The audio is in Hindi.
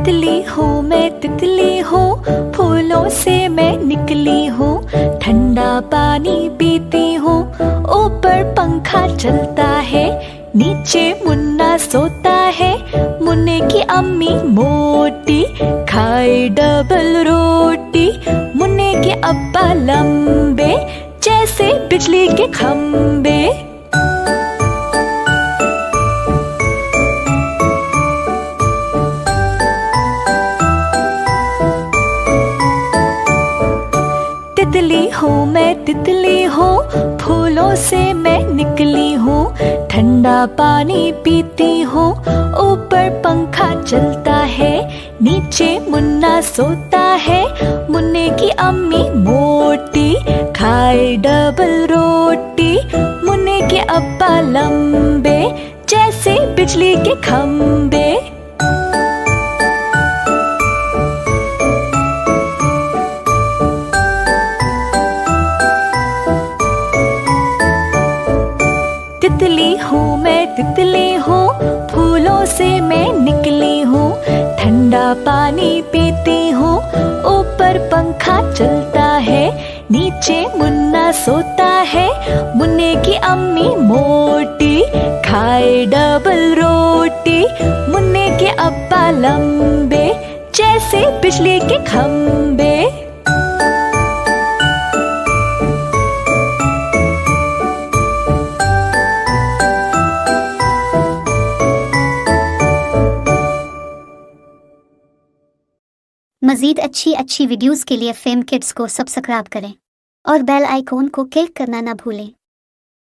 तितली हूँ मैं तितली हूँ, फूलों से मैं निकली हूँ, ठंडा पानी पीती हूँ, ऊपर पंखा चलता है, नीचे मुन्ना सोता है, मुन्ने की अम्मी मोटी खाए डबल रोटी, मुन्ने के अब्बा लंबे जैसे बिजली के खंबे। तितली हूँ मैं तितली हूँ, फूलों से मैं निकली हूँ, ठंडा पानी पीती हूँ, ऊपर पंखा चलता है, नीचे मुन्ना सोता है, मुन्ने की अम्मी मोटी खाए डबल रोटी, मुन्ने के अब्बा लंबे जैसे बिजली के खंबे। तितली हूँ मैं तितली हूँ, फूलों से मैं निकली हूँ, ठंडा पानी पीती हूँ, ऊपर पंखा चलता है, नीचे मुन्ना सोता है, मुन्ने की अम्मी मोटी खाए डबल रोटी, मुन्ने के अब्बा लंबे जैसे बिजली के खंबे। मज़ीद अच्छी वीडियोस के लिए फेम किड्स को सब्सक्राइब करें और बेल आइकॉन को क्लिक करना ना भूलें।